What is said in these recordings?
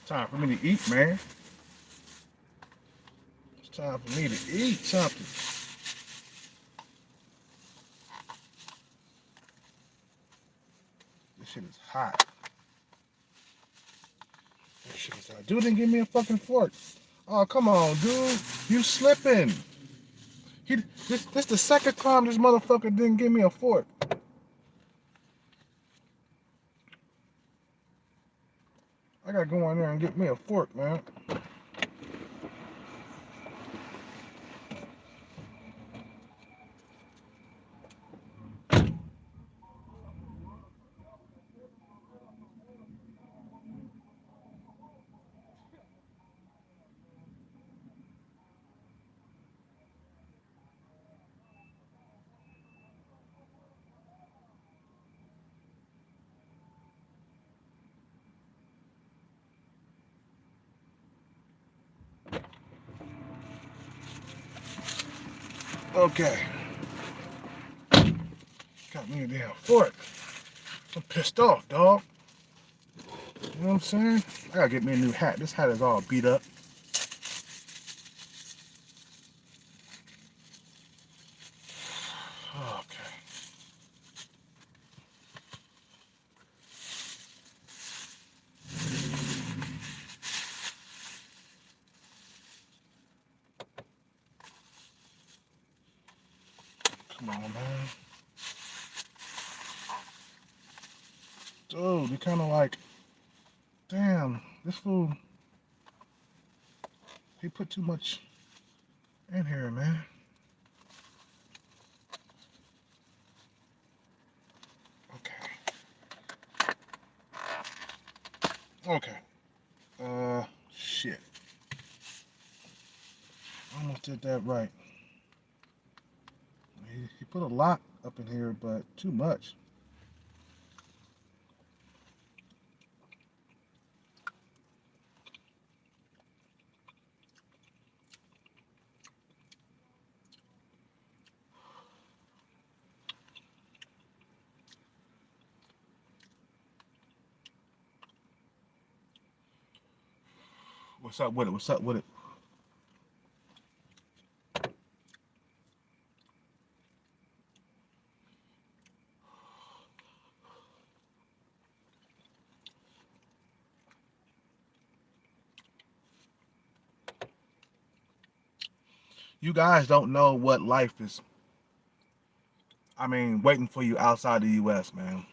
Time for me to eat, man. It's time for me to eat something. This shit is hot. This shit is hot. Dude didn't give me a fucking fork. Oh, come on, dude. You slipping. This the second time this motherfucker didn't give me a fork. I gotta go in there and get me a fork, man. Okay. Got me a damn fork. I'm pissed off, dog. You know what I'm saying? I gotta get me a new hat. This hat is all beat up. Okay. Come on, man. Dude, you kind of like, damn, this fool, he put too much in here, man. Okay. Okay. Shit. I almost did that right. He put a lot up in here, but too much. What's up with it? What's up with it? You guys don't know what life is. I mean, waiting for you outside the U.S., man.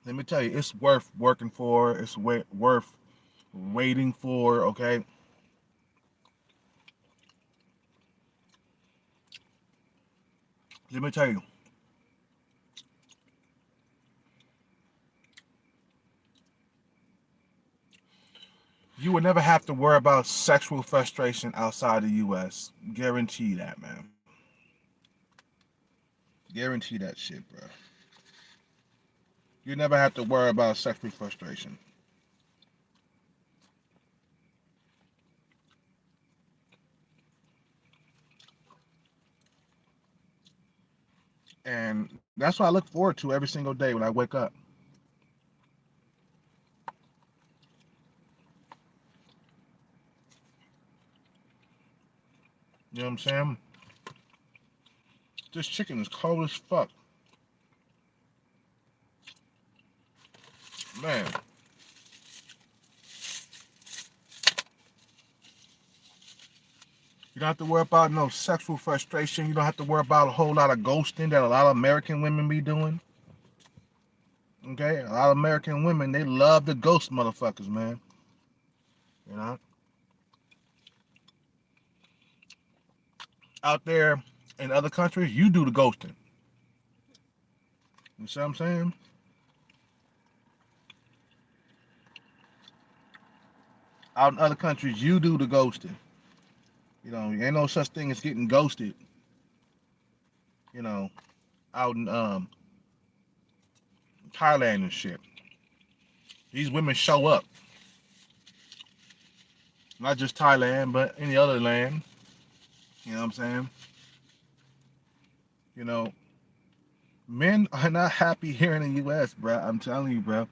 Let me tell you, it's worth working for. It's worth waiting for. Okay. Let me tell you, you will never have to worry about sexual frustration outside the U.S. Guarantee that, man. Guarantee that shit, bro. You never have to worry about sexual frustration. And that's what I look forward to every single day when I wake up. You know what I'm saying? This chicken is cold as fuck. Man, you don't have to worry about no sexual frustration. You don't have to worry about a whole lot of ghosting that a lot of American women be doing. Okay? A lot of American women, they love the ghost motherfuckers, man. You know? Out there in other countries, you do the ghosting. You see what I'm saying? Out in other countries, you do the ghosting. You know, ain't no such thing as getting ghosted. You know, out in Thailand and shit. These women show up. Not just Thailand, but any other land. You know what I'm saying? You know, Men are not happy here in the U.S., bro. I'm telling you, bro.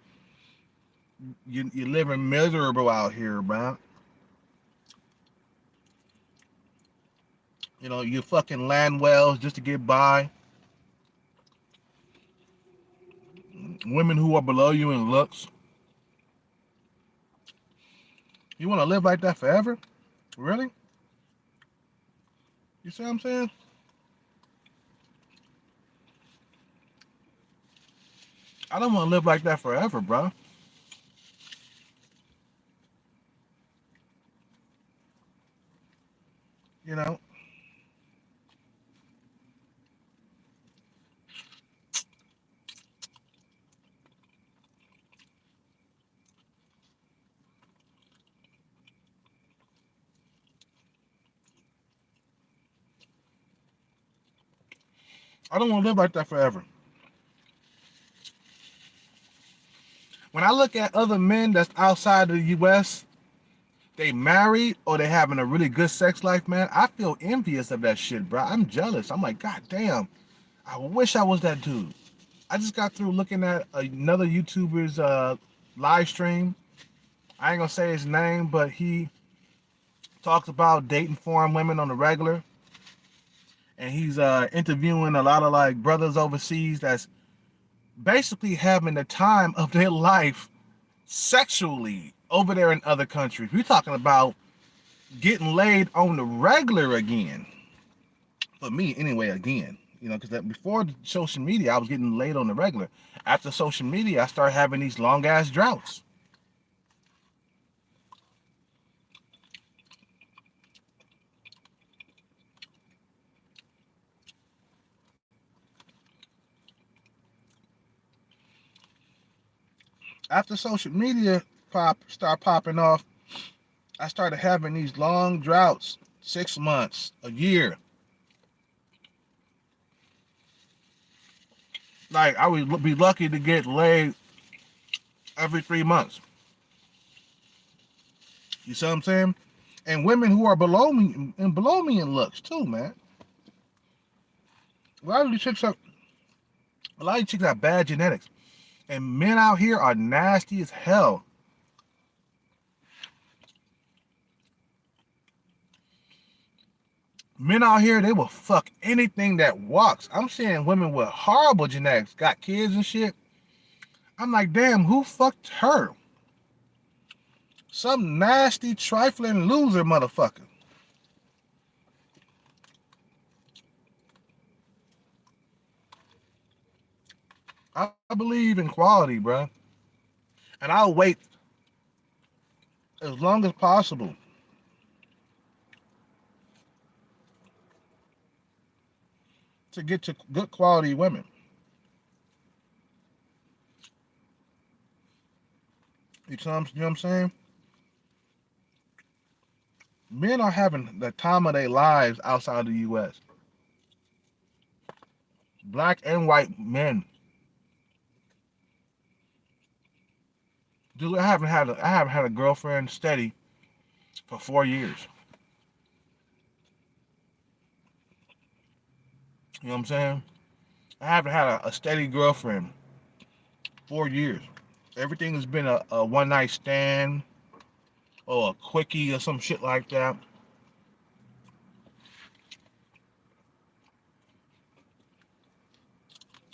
You're living miserable out here, bro. You know, you fucking land wells just to get by. Women who are below you in looks. You want to live like that forever? Really? You see what I'm saying? I don't want to live like that forever, bro. You know, I don't want to live like that forever. When I look at other men that's outside of the U.S., they married or they having a really good sex life, man, I feel envious of that shit, bro. I'm jealous. I'm like, God damn, I wish I was that dude. I just got through looking at another YouTuber's live stream. I ain't gonna say his name, but he talks about dating foreign women on the regular, and he's interviewing a lot of like brothers overseas that's basically having the time of their life sexually over there in other countries. We're talking about getting laid on the regular again. For me, anyway, again. You know, because before social media, I was getting laid on the regular. After social media, I started having these long ass droughts. After social media start popping off, I started having these long droughts, 6 months, a year. Like I would be lucky to get laid every 3 months. You see what I'm saying? And women who are below me in looks too, man. A lot of these chicks are a lot of these chicks have bad genetics. And men out here are nasty as hell. Men out here, they will fuck anything that walks. I'm seeing women with horrible genetics, got kids and shit. I'm like, damn, who fucked her? Some nasty, trifling loser motherfucker. I believe in quality, bro. And I'll wait as long as possible to get to good quality women. You know what I'm saying? Men are having the time of their lives outside of the U.S. Black and white men. Dude, I haven't had a girlfriend steady for 4 years. You know what I'm saying? I haven't had a steady girlfriend 4 years. Everything has been a one night stand or a quickie or some shit like that.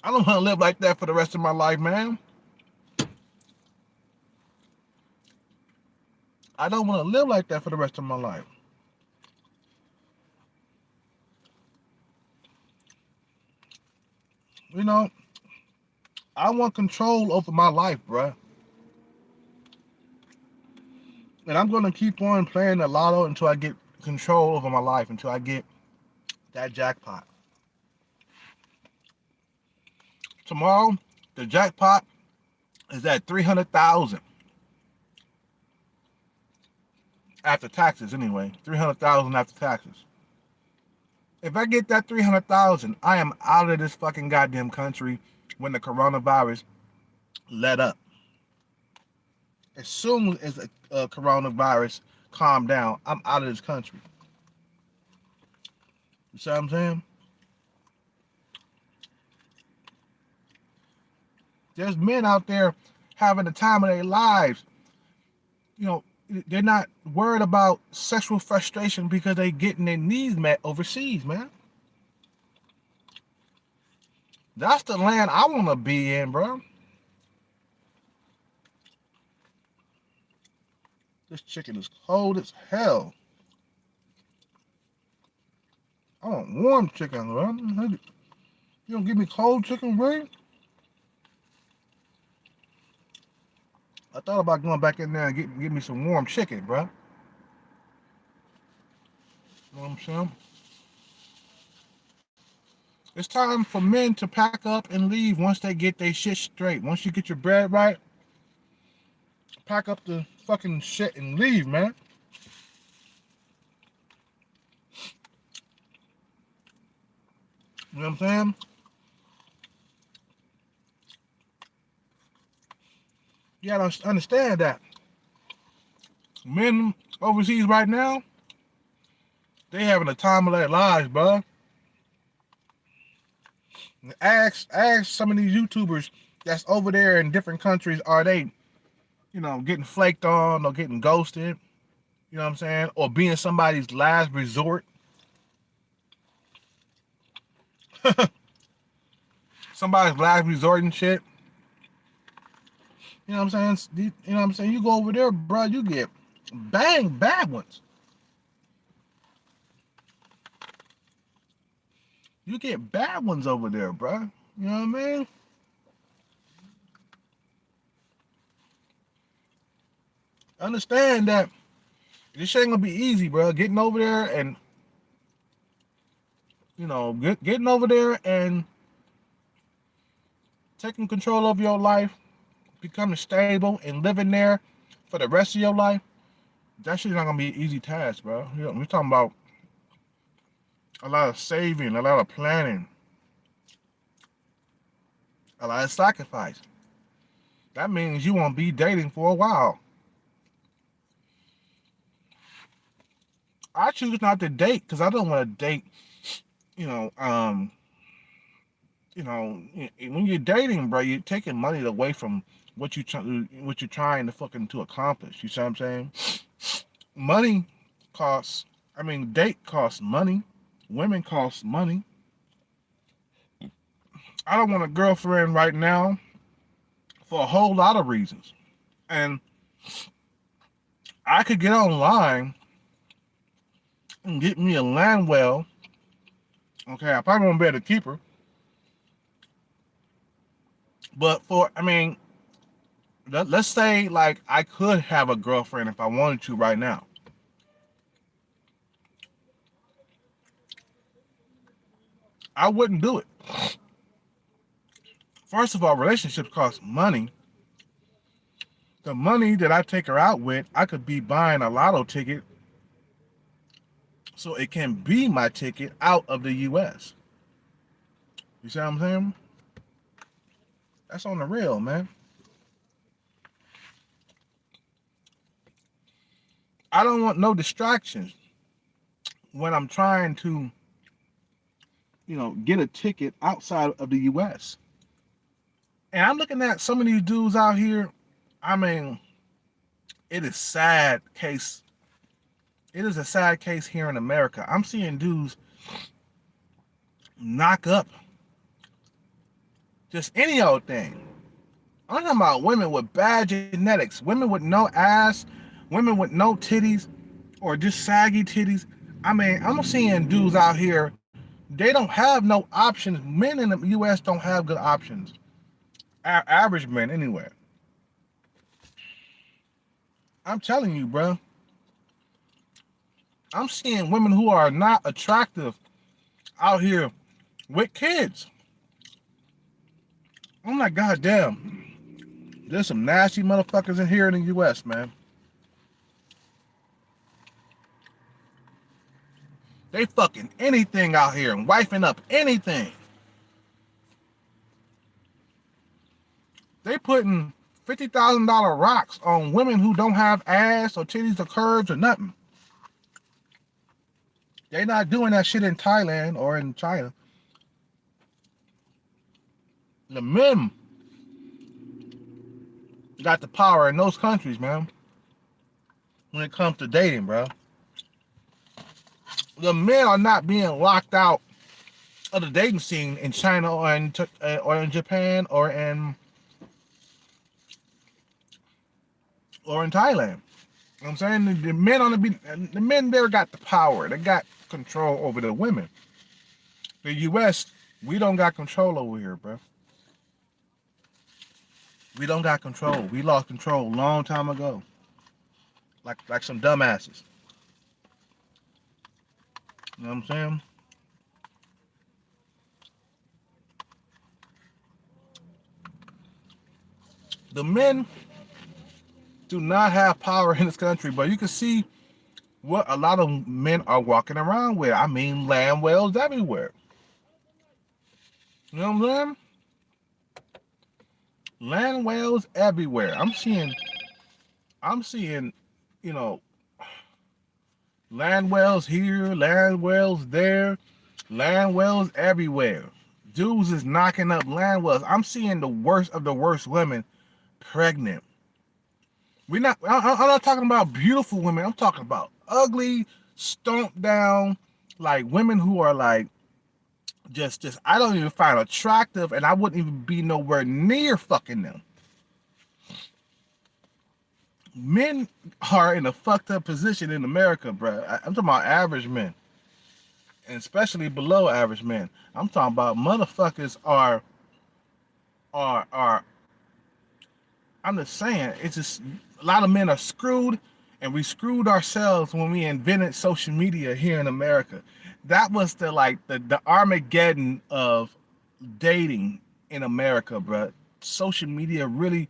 I don't want to live like that for the rest of my life, man. I don't want to live like that for the rest of my life. You know, I want control over my life, bruh. And I'm going to keep on playing the lotto until I get control over my life, until I get that jackpot. Tomorrow, the jackpot is at 300,000 after taxes anyway. 300,000 after taxes. If I get that 300,000, I am out of this fucking goddamn country when the coronavirus let up. As soon as the coronavirus calm down, I'm out of this country. You see what I'm saying? There's men out there having the time of their lives. You know, they're not worried about sexual frustration because they getting their needs met overseas, man. That's the land I want to be in, bro. This chicken is cold as hell. I want warm chicken, bro. You don't give me cold chicken, bro? I thought about going back in there and get me some warm chicken, bro. You know what I'm saying? It's time for men to pack up and leave once they get their shit straight. Once you get your bread right, pack up the fucking shit and leave, man. You know what I'm saying? You gotta understand that. Men overseas right now, they having a time of their lives, bro. Ask some of these YouTubers that's over there in different countries, are they, getting flaked on or getting ghosted? You know what I'm saying? Or being somebody's last resort. Somebody's last resort and shit. You know what I'm saying? You know what I'm saying? You go over there, bro, you get bad ones. You get bad ones over there, bro. You know what I mean? Understand that this shit ain't gonna be easy, bro. Getting over there and getting over there and taking control of your life, becoming stable and living there for the rest of your life. That shit's not gonna be an easy task, bro. We're talking about a lot of saving, a lot of planning, a lot of sacrifice. That means you won't be dating for a while. I choose not to date because I don't want to date. You know, um, when you're dating, bro, you're taking money away from what you're trying to fucking to accomplish. You see what I'm saying? Money costs. I mean, date costs money. Women cost money. I don't want a girlfriend right now for a whole lot of reasons. And I could get online and get me a land well. Okay, I probably won't be able to keep her. But let's say like I could have a girlfriend if I wanted to right now. I wouldn't do it. First of all, relationships cost money. The money that I take her out with, I could be buying a lotto ticket so it can be my ticket out of the US. You see what I'm saying? That's on the real, man. I don't want no distractions when I'm trying to, get a ticket outside of the US. And I'm looking at some of these dudes out here. I mean, it is sad case. It is a sad case here in America. I'm seeing dudes knock up just any old thing. I'm talking about women with bad genetics, women with no ass, women with no titties, or just saggy titties. I mean, I'm seeing dudes out here, they don't have no options. Men in the US don't have good options. Average men, anyway. I'm telling you, bro. I'm seeing women who are not attractive out here with kids. I'm like, goddamn. There's some nasty motherfuckers in here in the US, man. They fucking anything out here and wifing up anything. They putting $50,000 rocks on women who don't have ass or titties or curves or nothing. They not doing that shit in Thailand or in China. The men got the power in those countries, man. When it comes to dating, bro, the men are not being locked out of the dating scene in China or in Japan or in Thailand. You know what I'm saying? The men there got the power. They got control over the women. The U.S., we don't got control over here, bro. We don't got control. We lost control a long time ago. Like some dumbasses. You know what I'm saying? The men do not have power in this country, but you can see what a lot of men are walking around with. I mean, land wells everywhere. You know what I'm saying? Land wells everywhere. I'm seeing, you know, land wells here, land wells there, land wells everywhere. Dudes is knocking up land wells. I'm seeing the worst of the worst women pregnant. I'm not talking about beautiful women. I'm talking about ugly, stomped down, like women who are like just I don't even find attractive, and I wouldn't even be nowhere near fucking them. Men are in a fucked up position in America, bro. I'm talking about average men, and especially below average men. I'm talking about motherfuckers are. I'm just saying, it's just a lot of men are screwed, and we screwed ourselves when we invented social media here in America. That was the Armageddon of dating in America, bro. Social media really,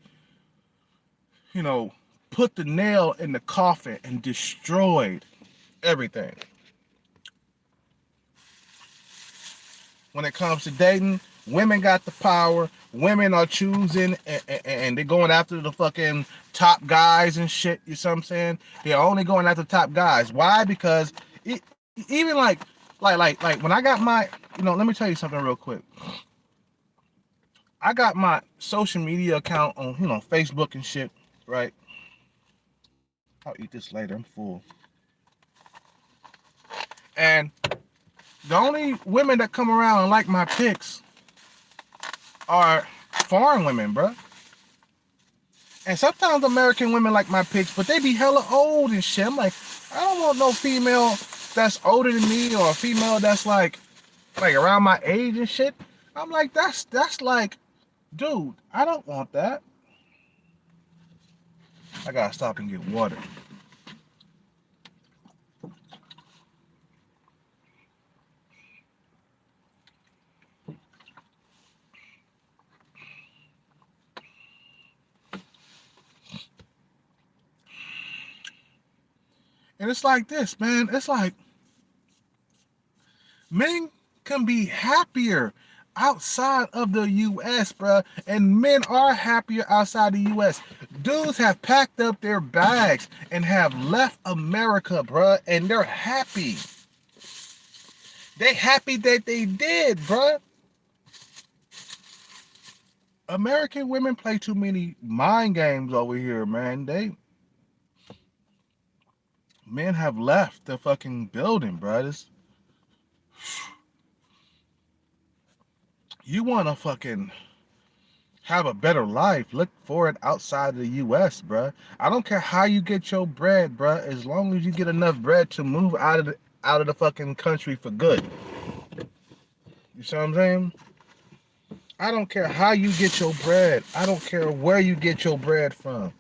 you know, put the nail in the coffin and destroyed everything. When it comes to dating, women got the power. Women are choosing and they're going after the fucking top guys and shit. You see what I'm saying? They're only going after top guys. Why? Because even like when I got my, let me tell you something real quick. I got my social media account on, Facebook and shit, right? I'll eat this later. I'm full. And the only women that come around and like my pics are foreign women, bro. And sometimes American women like my pics, but they be hella old and shit. I'm like, I don't want no female that's older than me or a female that's like around my age and shit. I'm like, that's like, dude, I don't want that. I gotta stop and get water. And it's like this, man. It's like men can be happier outside of the U.S., bro. And men are happier outside the U.S. Dudes have packed up their bags and have left America, bro. And they're happy. They happy that they did, bro. American women play too many mind games over here, man. Men have left the fucking building, bro. You want to fucking have a better life, look for it outside of the U.S., bro. I don't care how you get your bread, bro, as long as you get enough bread to move out of the fucking country for good. You see what I'm saying? I don't care how you get your bread. I don't care where you get your bread from.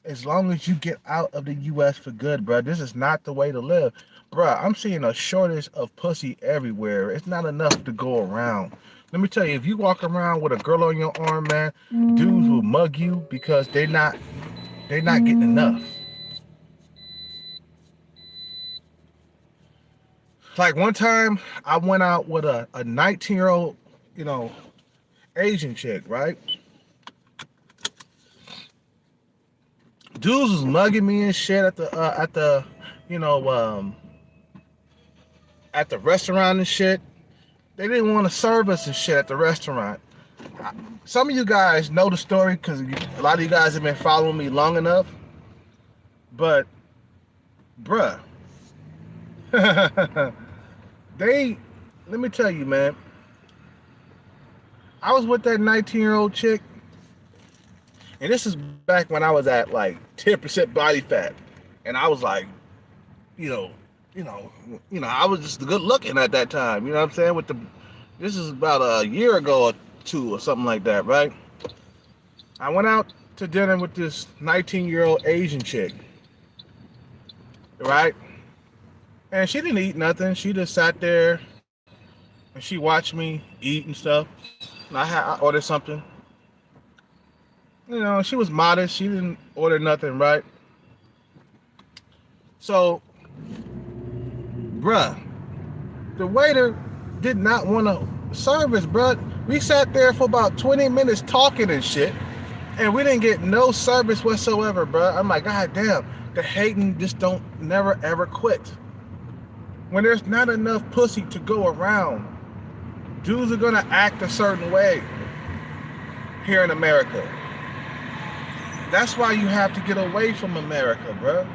As long as you get out of the U.S. for good, bro. This is not the way to live. Bro, I'm seeing a shortage of pussy everywhere. It's not enough to go around. Let me tell you, if you walk around with a girl on your arm, man, dudes will mug you because they're not getting enough. Like one time, I went out with a 19-year-old, Asian chick, right? Dudes was mugging me and shit you know, um, at the restaurant and shit. They didn't want to serve us and shit at the restaurant. Some of you guys know the story because a lot of you guys have been following me long enough. But, bruh, they, let me tell you, man, I was with that 19-year-old chick, and this is back when I was at like 10% body fat. And I was like, you know, you know, I was just good looking at that time. You know what I'm saying? This is about a year ago or two or something like that, right? I went out to dinner with this 19-year-old Asian chick, right? And she didn't eat nothing. She just sat there and she watched me eat and stuff. And I ordered something. She was modest. She didn't order nothing, right? So, bruh, the waiter did not want to serve us, bruh. We sat there for about 20 minutes talking and shit, and we didn't get no service whatsoever, bruh. I'm like, God damn, the hating just don't never ever quit. When there's not enough pussy to go around, dudes are gonna act a certain way here in America. That's why you have to get away from America, bruh.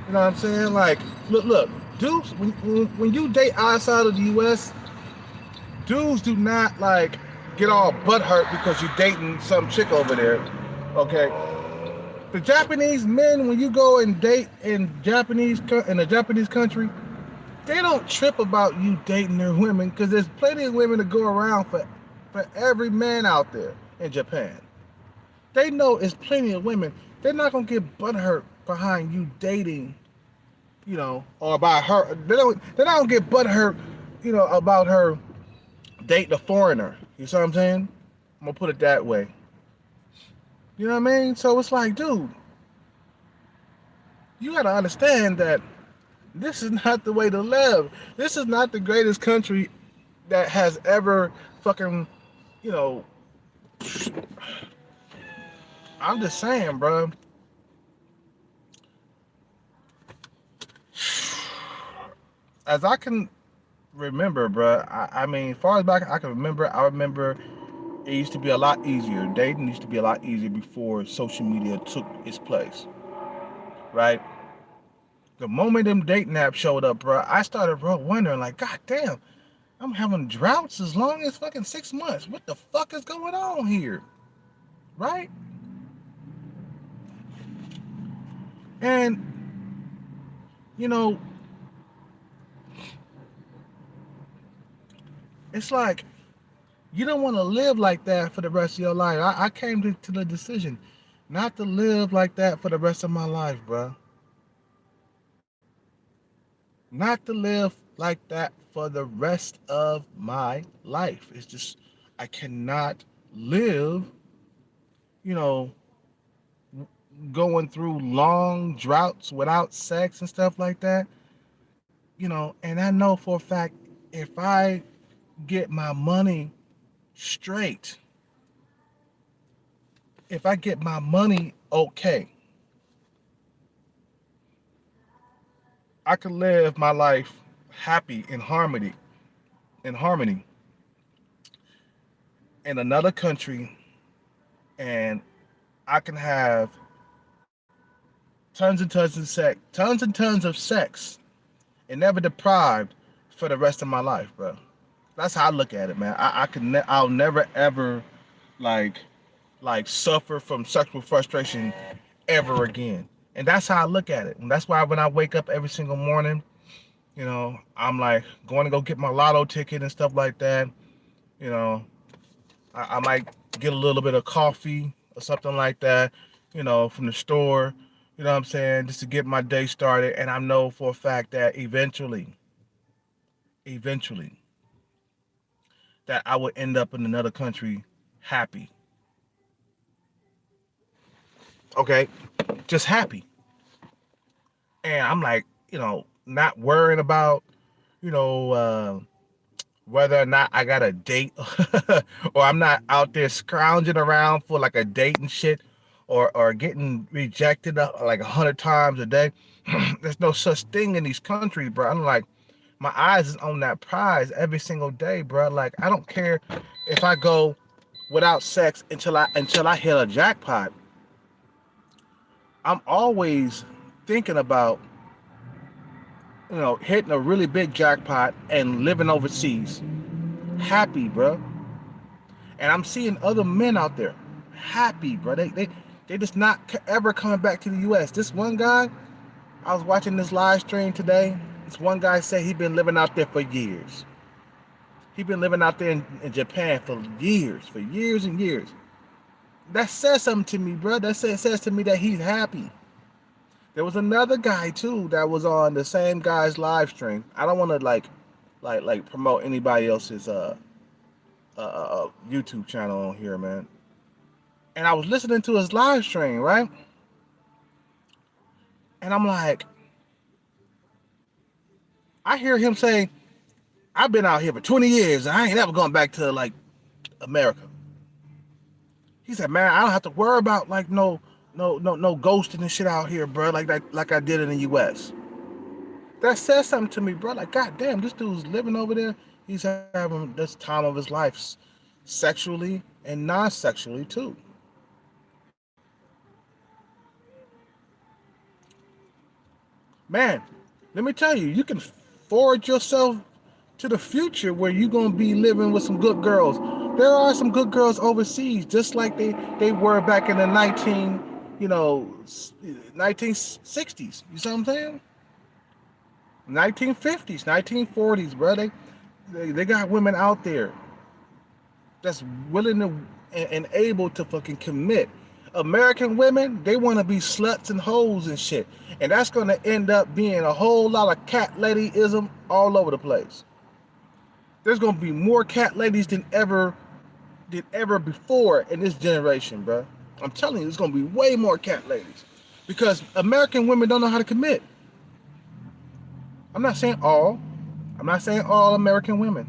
You know what I'm saying? Like, look, dudes, when you date outside of the U.S., dudes do not like get all butthurt because you're dating some chick over there. Okay, the Japanese men, when you go and date in a Japanese country, they don't trip about you dating their women because there's plenty of women to go around for every man out there in Japan. They know it's plenty of women. They're not gonna get butthurt behind you dating, or about her. They're not gonna get butthurt, about her dating a foreigner. You see what I'm saying? I'm gonna put it that way. You know what I mean? So it's like, dude, you gotta understand that this is not the way to live. This is not the greatest country that has ever fucking, you know. I'm just saying, bro. As I can remember, bro. I mean, as far as back I can remember, I remember it used to be a lot easier. Dating used to be a lot easier before social media took its place, right? The moment them dating apps showed up, bro, I started, bro, wondering, like, God damn, I'm having droughts as long as fucking 6 months. What the fuck is going on here, right? And you know, it's like you don't want to live like that for the rest of your life. I came to the decision not to live like that for the rest of my life, bro. Not to live like that for the rest of my life. It's just I cannot live, you know, going through long droughts without sex and stuff like that. And I know for a fact if I get my money straight, if I get my money okay, I could live my life happy in harmony in another country, and I can have tons and tons of sex, and never deprived for the rest of my life, bro. That's how I look at it, man. I'll never ever like suffer from sexual frustration ever again. And that's how I look at it. And that's why when I wake up every single morning, I'm like going to go get my lotto ticket and stuff like that. You know, I might get a little bit of coffee or something like that, from the store, you know what I'm saying, just to get my day started. And I know for a fact that eventually, that I would end up in another country happy. Okay, just happy. And I'm like, not worrying about, you know, whether or not I got a date or I'm not out there scrounging around for like a date and shit or getting rejected like 100 times a day. There's no such thing in these countries, bro. I'm like, my eyes is on that prize every single day, bro. Like, I don't care if I go without sex until I hit a jackpot, I'm always thinking about hitting a really big jackpot and living overseas, happy, bro. And I'm seeing other men out there happy, bro. They just not ever coming back to the U.S. This one guy, I was watching this live stream today. This one guy said he been living out there for years. He been living out there in Japan for years and years. That says something to me, bro. Says to me that he's happy. There was another guy too that was on the same guy's live stream. I don't want to like promote anybody else's YouTube channel on here, man. And I was listening to his live stream, right? And I'm like, I hear him say, "I've been out here for 20 years and I ain't never going back to like America." He said, "Man, I don't have to worry about like no ghosting and shit out here, bro. Like I did in the U.S." That says something to me, bro. Like, god damn, this dude's living over there. He's having this time of his life, sexually and non-sexually too. Man, let me tell you, you can forward yourself to the future where you're gonna be living with some good girls. There are some good girls overseas, just like they were back in the 1960s. You see what I'm saying? 1950s, 1940s, bro. They got women out there that's willing to and able to fucking commit. American women, they want to be sluts and hoes and shit, and that's gonna end up being a whole lot of cat ladyism all over the place. There's gonna be more cat ladies than ever before in this generation, bro. I'm telling you, there's gonna be way more cat ladies because American women don't know how to commit. I'm not saying all. I'm not saying all American women.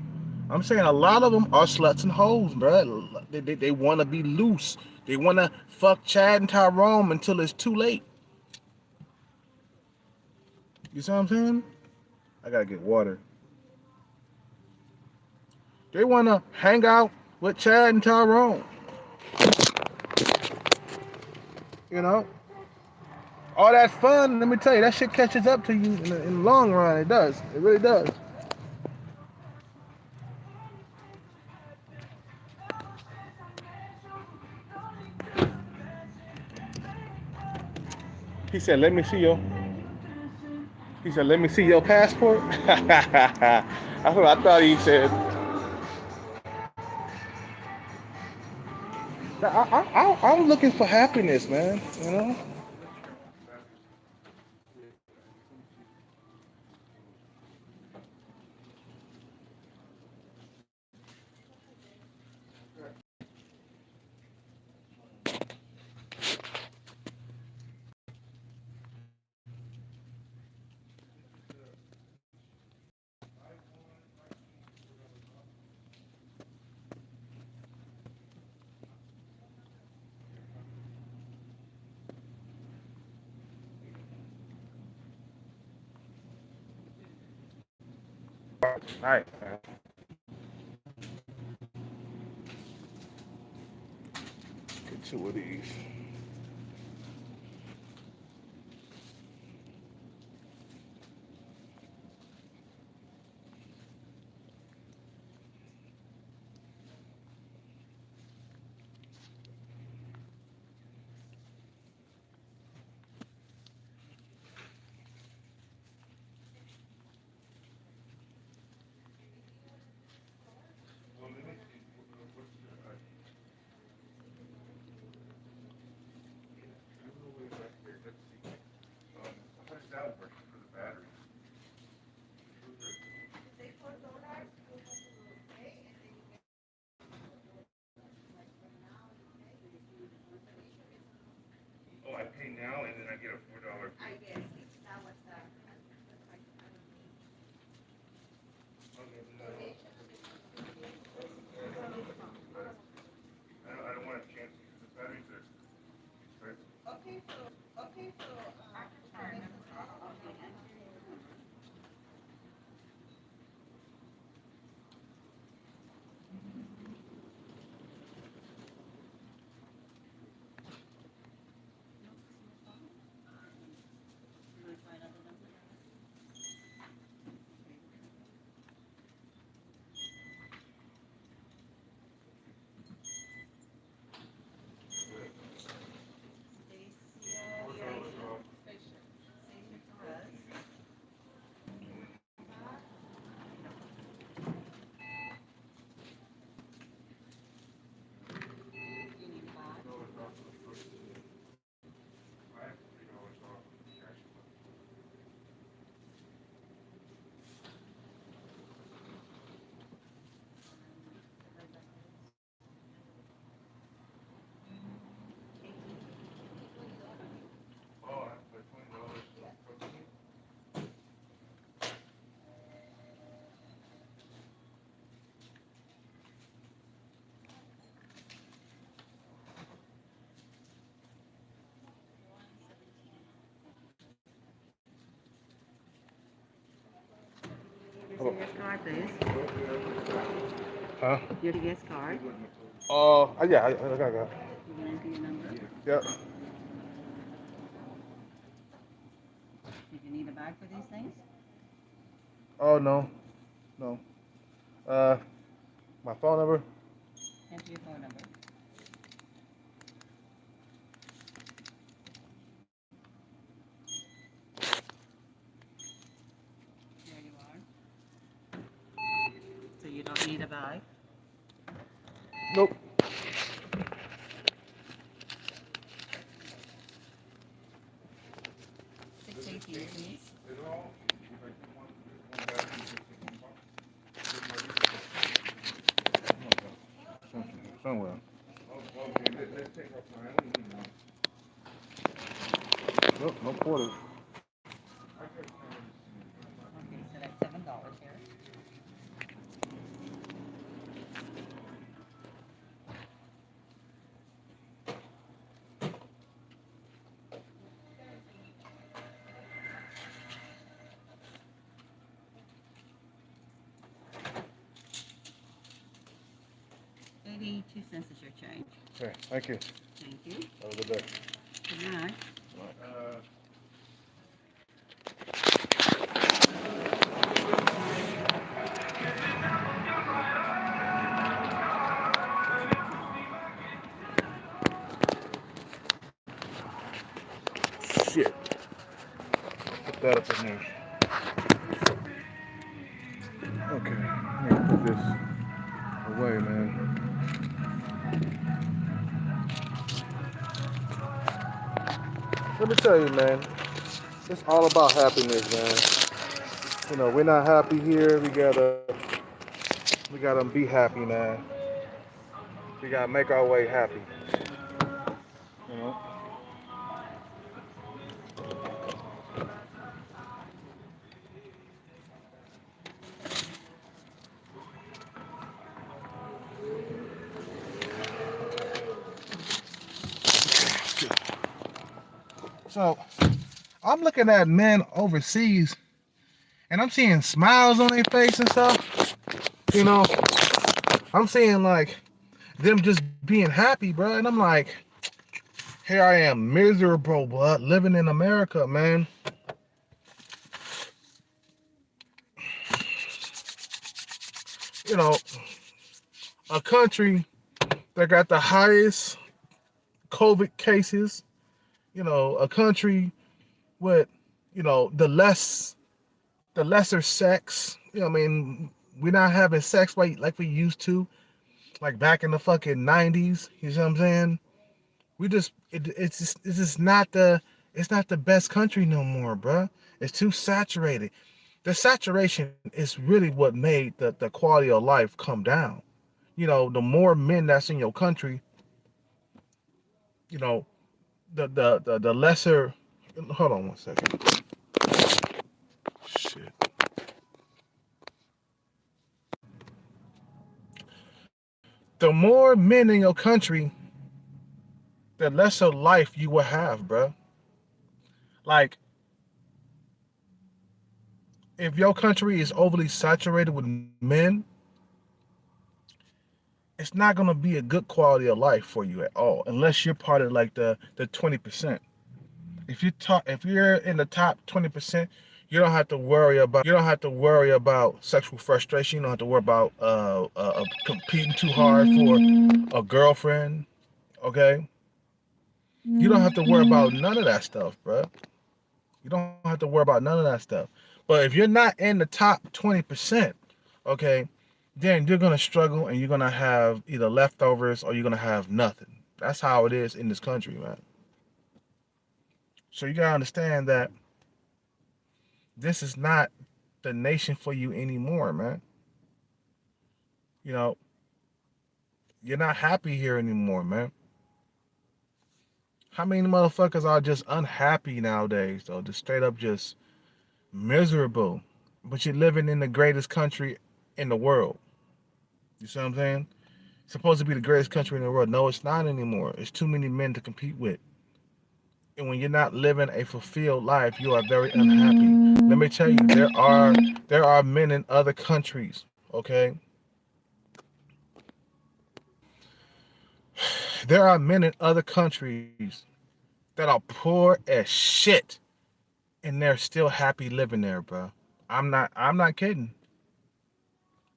I'm saying a lot of them are sluts and hoes, bro. They want to be loose. They want to fuck Chad and Tyrone until it's too late. You see what I'm saying? I gotta get water. They want to hang out with Chad and Tyrone. You know, all that fun. Let me tell you, that shit catches up to you in the long run. It does. It really does. He said, "Let me see your." He said, "Let me see your passport." That's what I thought he said. I'm looking for happiness, man. You know. All right, man. Get two of these. Hello. CVS card, please. Huh? Your CVS card. Yeah, I got it. You want to enter your number? Yep. Did you need a bag for these things? Oh no, no. Uh, my phone number. Enter your phone number. There you are. So you don't need a bag. Nope. 618, please. Somewhere. Nope, no quarters. Okay, so that's $7 here. 82 cents is your change. Okay, thank you. Thank you. Have a good day. Good night. Shit. Put that up in there. Okay. I'm gonna put this away, man. Let me tell you, man. It's all about happiness, man. You know, we're not happy here. We gotta be happy, man. We gotta make our way happy. You know. So I'm looking at men overseas, and I'm seeing smiles on their face and stuff. You know, I'm seeing like them just being happy, bro. And I'm like, here I am, miserable, but living in America, man. You know, a country that got the highest COVID cases. You know, a country with, the lesser sex. You know, I mean, we're not having sex like we used to, like back in the fucking 90s. You know what I'm saying? It's not the best country no more, bruh. It's too saturated. The saturation is really what made the quality of life come down. You know, the more men that's in your country, you know, the lesser. Hold on 1 second. Shit. The more men in your country, the lesser life you will have, bruh. Like, if your country is overly saturated with men, it's not gonna be a good quality of life for you at all, unless you're part of like the 20%. If you're in the top 20%, you don't have to worry about sexual frustration. You don't have to worry about competing too hard for a girlfriend. Okay, you don't have to worry about none of that stuff, bro. You don't have to worry about none of that stuff. But if you're not in the top 20%, okay, then you're gonna struggle and you're gonna have either leftovers or you're gonna have nothing. That's how it is in this country, man. So you gotta understand that this is not the nation for you anymore, man. You know, you're not happy here anymore, man. How many motherfuckers are just unhappy nowadays, though? Just straight up just miserable. But you're living in the greatest country in the world. You see what I'm saying? It's supposed to be the greatest country in the world. No, it's not anymore. It's too many men to compete with. And when you're not living a fulfilled life, you are very unhappy. Let me tell you, there are men in other countries, okay? There are men in other countries that are poor as shit and they're still happy living there, bro. I'm not kidding.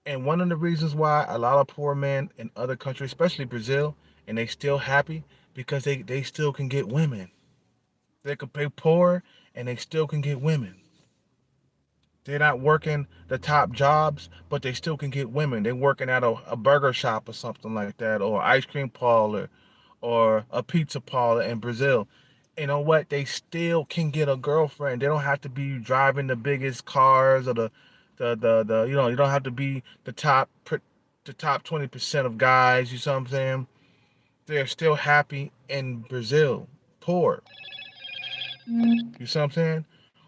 And one of the reasons why a lot of poor men in other countries, especially Brazil, and they still happy because they still can get women. They could pay poor and they still can get women. They're not working the top jobs, but they still can get women. They're working at a burger shop or something like that, or ice cream parlor, or a pizza parlor in Brazil. You know what? They still can get a girlfriend. They don't have to be driving the biggest cars or the you don't have to be the top 20% of guys. You see what I'm saying? They're still happy in Brazil, poor. You see what I'm saying?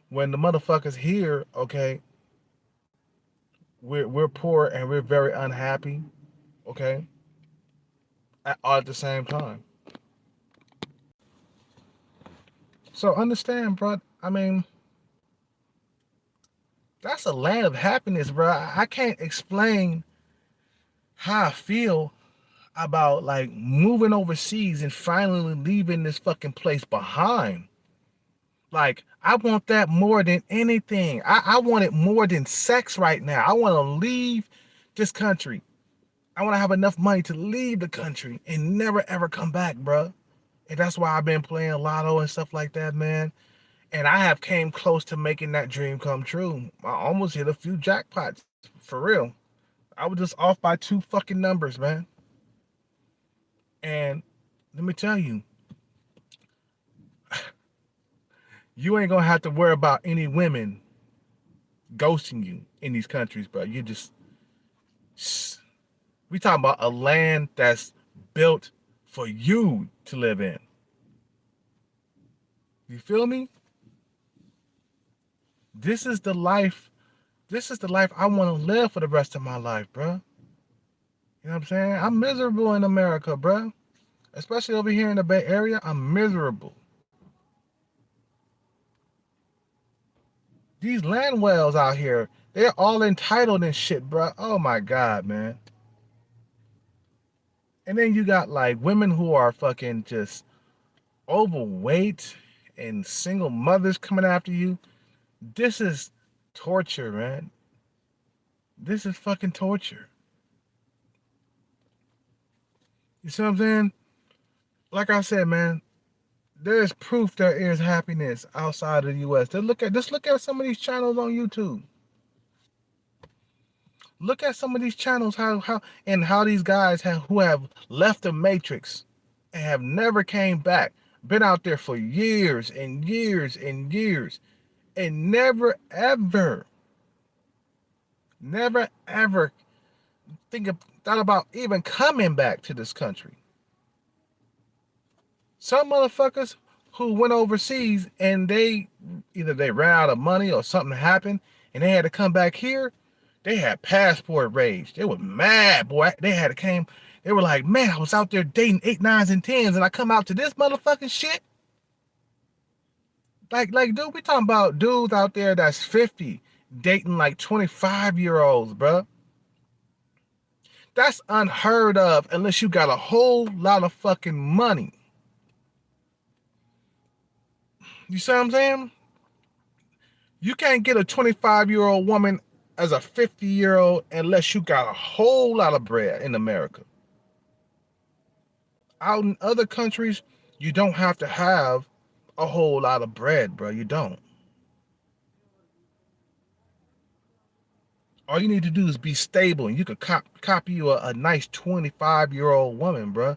When the motherfuckers here, okay, we're poor and we're very unhappy, okay, all at the same time. So understand, bro. I mean, that's a land of happiness, bro. I can't explain how I feel about like moving overseas and finally leaving this fucking place behind. Like, I want that more than anything. I want it more than sex right now. I want to leave this country. I want to have enough money to leave the country and never ever come back, bro. And that's why I've been playing lotto and stuff like that, man. And I have came close to making that dream come true. I almost hit a few jackpots, for real. I was just off by two fucking numbers, man. And let me tell you, you ain't gonna have to worry about any women ghosting you in these countries, bro. You just, we talking about a land that's built for you to live in. You feel me? This is the life. This is the life I want to live for the rest of my life, bro. You know what I'm saying? I'm miserable in America, bro. Especially over here in the Bay Area, I'm miserable. These land whales out here, they're all entitled and shit, bro. Oh my God, man. And then you got like women who are fucking just overweight and single mothers coming after you. This is torture, man. This is fucking torture. You see what I'm saying? Like I said, man, there is proof there is happiness outside of the US. Just look at some of these channels on YouTube. Look at some of these channels, how these guys who have left the matrix and have never came back, been out there for years and years and years, and never ever thought about even coming back to this country. Some motherfuckers who went overseas and they ran out of money or something happened and they had to come back here. They had passport rage. They were mad, boy. They had to came. They were like, man, I was out there dating 8, 9s, and 10s, and I come out to this motherfucking shit. Dude, we talking about dudes out there that's 50 dating like 25-year-olds, bro. That's unheard of unless you got a whole lot of fucking money. You see what I'm saying? You can't get a 25-year-old woman as a 50-year-old unless you got a whole lot of bread in America. Out in other countries, you don't have to have a whole lot of bread, bro. You don't. All you need to do is be stable, and you could copy you a nice 25-year-old woman, bro,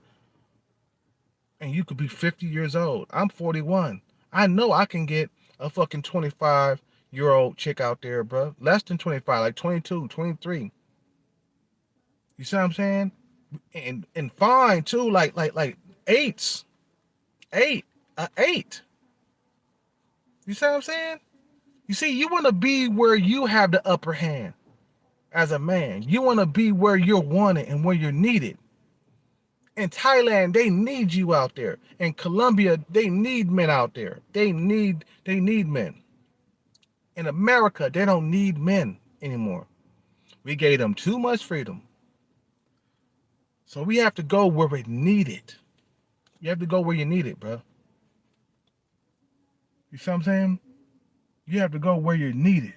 and you could be 50 years old. I'm 41. I know I can get a fucking 25-year-old chick out there, bro. Less than 25, like 22, 23. You see what I'm saying? And fine too, like eights, eight, eight. You see what I'm saying? You see, you want to be where you have the upper hand as a man. You want to be where you're wanted and where you're needed. In Thailand, they need you out there. In Colombia, they need men out there. They need men. In America, they don't need men anymore. We gave them too much freedom. So we have to go where we need it. You have to go where you need it, bro. You see what I'm saying? You have to go where you need it.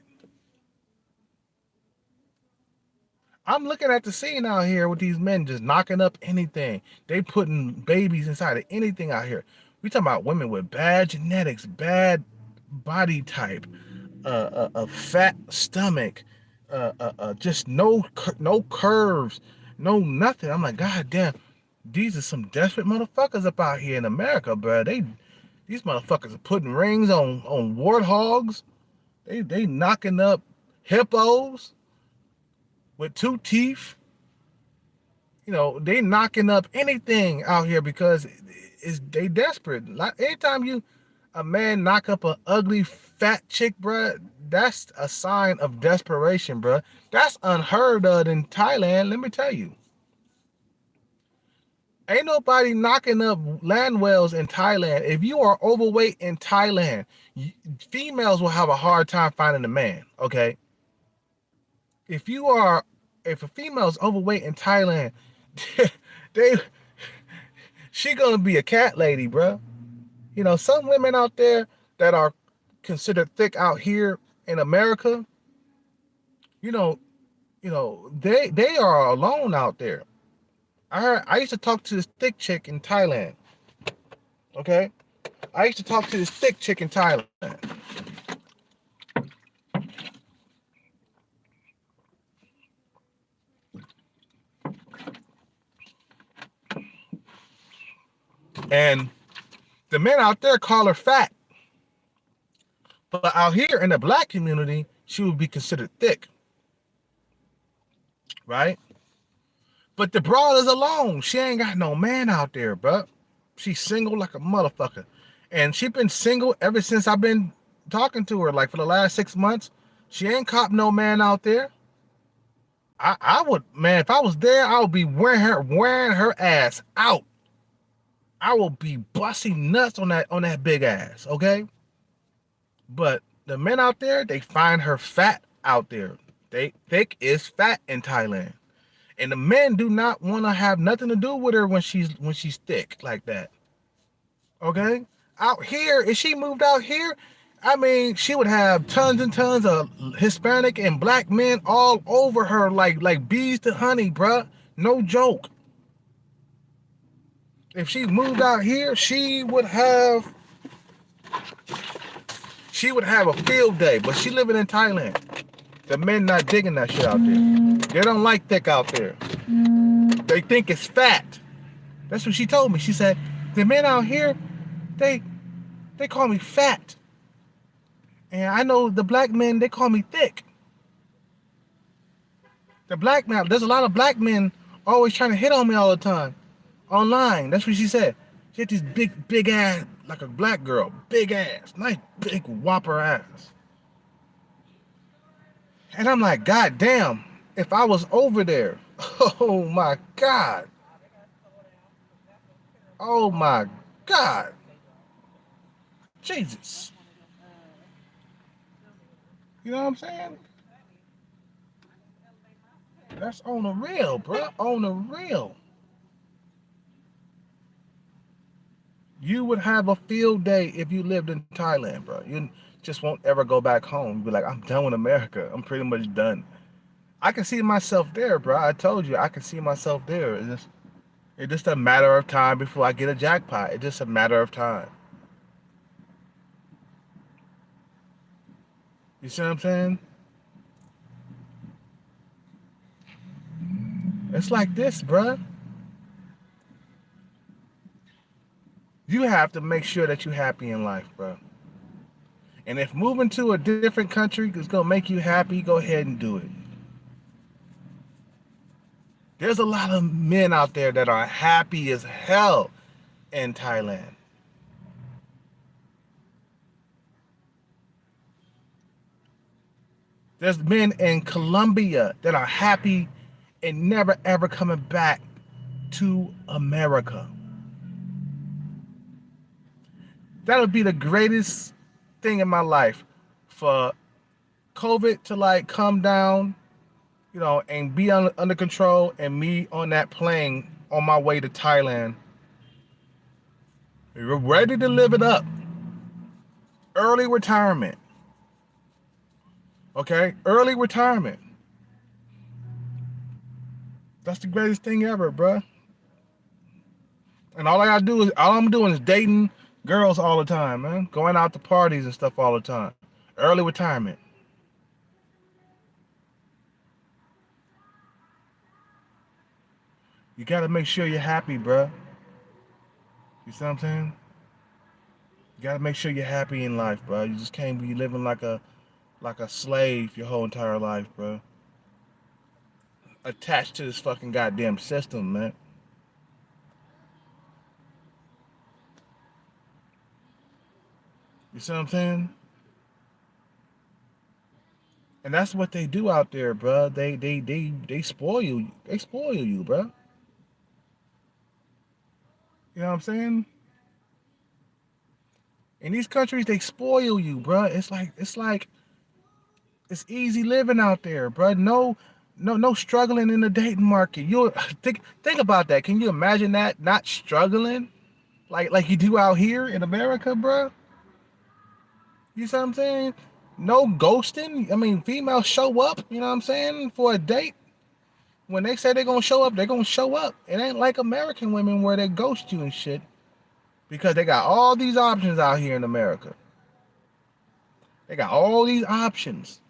I'm looking at the scene out here with these men just knocking up anything. They putting babies inside of anything out here. We talking about women with bad genetics, bad body type, a fat stomach, just no curves, no nothing. I'm like, God damn, these are some desperate motherfuckers up out here in America, bro. These motherfuckers are putting rings on warthogs. They knocking up hippos with two teeth. They knocking up anything out here because they desperate. Like, anytime a man knock up a ugly fat chick, bruh, that's a sign of desperation, bruh. That's unheard of in Thailand. Let me tell you, ain't nobody knocking up land whales in Thailand. If you are overweight in Thailand, females will have a hard time finding a man. Okay, if you are, if a female is overweight in Thailand, they she gonna be a cat lady, bruh. Some women out there that are considered thick out here in America, you know, they are alone out there. I used to talk to this thick chick in Thailand. Okay, I used to talk to this thick chick in Thailand, and the men out there call her fat, but out here in the black community, she would be considered thick, right? But the broad is alone. She ain't got no man out there, bruh. She's single like a motherfucker. And she been single ever since I've been talking to her, like for the last 6 months. She ain't caught no man out there. I would, man, if I was there, I would be wearing her ass out. I will be busting nuts on that big ass, okay? But the men out there, they find her fat out there. They thick is fat in Thailand. And the men do not want to have nothing to do with her when she's thick like that. Okay? Out here, if she moved out here, I mean, she would have tons and tons of Hispanic and black men all over her like bees to honey, bruh. No joke. If she moved out here, she would have a field day, but she living in Thailand. The men not digging that shit out there. They don't like thick out there. They think it's fat. That's what she told me. She said, the men out here, they call me fat. And I know the black men, they call me thick. There's a lot of black men always trying to hit on me all the time. Online. That's what she said. She had this big ass, like a black girl. Big ass. Nice big whopper ass. And I'm like, God damn, if I was over there, oh my God. Oh my God. Jesus. You know what I'm saying? That's on the real, bro. On the real. You would have a field day if you lived in Thailand, bro. You just won't ever go back home. Be like, I'm done with America. I'm pretty much done. I can see myself there, bro. I told you, I can see myself there. It's just a matter of time before I get a jackpot. It's just a matter of time. You see what I'm saying? It's like this, bro. You have to make sure that you're happy in life, bro. And if moving to a different country is gonna make you happy, go ahead and do it. There's a lot of men out there that are happy as hell in Thailand. There's men in Colombia that are happy and never ever coming back to America. That would be the greatest thing in my life for COVID to like come down, and be under control, and me on that plane on my way to Thailand. You're ready to live it up. Early retirement. Okay? Early retirement. That's the greatest thing ever, bruh. And all I'm doing is dating girls all the time, man. Going out to parties and stuff all the time. Early retirement. You gotta make sure you're happy, bruh. You see what I'm saying? You gotta make sure you're happy in life, bruh. You just can't be living like a slave your whole entire life, bruh. Attached to this fucking goddamn system, man. You see what I'm saying? And that's what they do out there, bruh. They spoil you. They spoil you, bruh. You know what I'm saying? In these countries, they spoil you, bruh. It's easy living out there, bruh. No struggling in the dating market. You think about that. Can you imagine that? Not struggling like you do out here in America, bruh. You see what I'm saying? No ghosting. I mean, females show up. You know what I'm saying, for a date. When they say they're gonna show up, they're gonna show up. It ain't like American women where they ghost you and shit because they got all these options out here in America. They got all these options.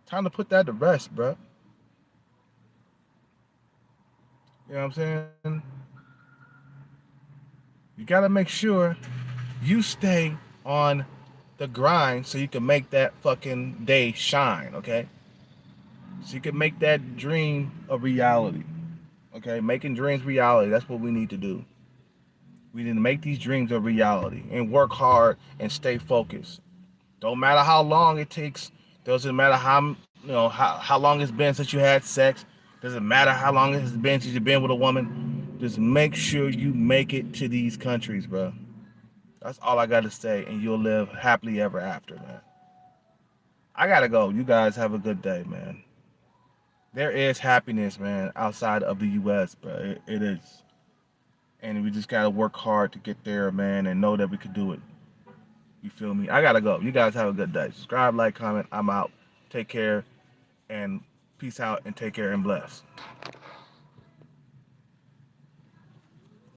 Time to put that to rest, bro. You know what I'm saying? You gotta make sure you stay on the grind so you can make that fucking day shine, okay? So you can make that dream a reality. Okay? Making dreams reality. That's what we need to do. We need to make these dreams a reality and work hard and stay focused. Don't matter how long it takes. Doesn't matter how long it's been since you had sex. Doesn't matter how long it has been since you've been with a woman. Just make sure you make it to these countries, bro. That's all I gotta say, and you'll live happily ever after, man. I gotta go. You guys have a good day, man. There is happiness, man, outside of the U.S., bro. It is, and we just gotta work hard to get there, man, and know that we can do it. You feel me? I gotta go. You guys have a good day. Subscribe, like, comment. I'm out. Take care, and peace out, and take care and bless.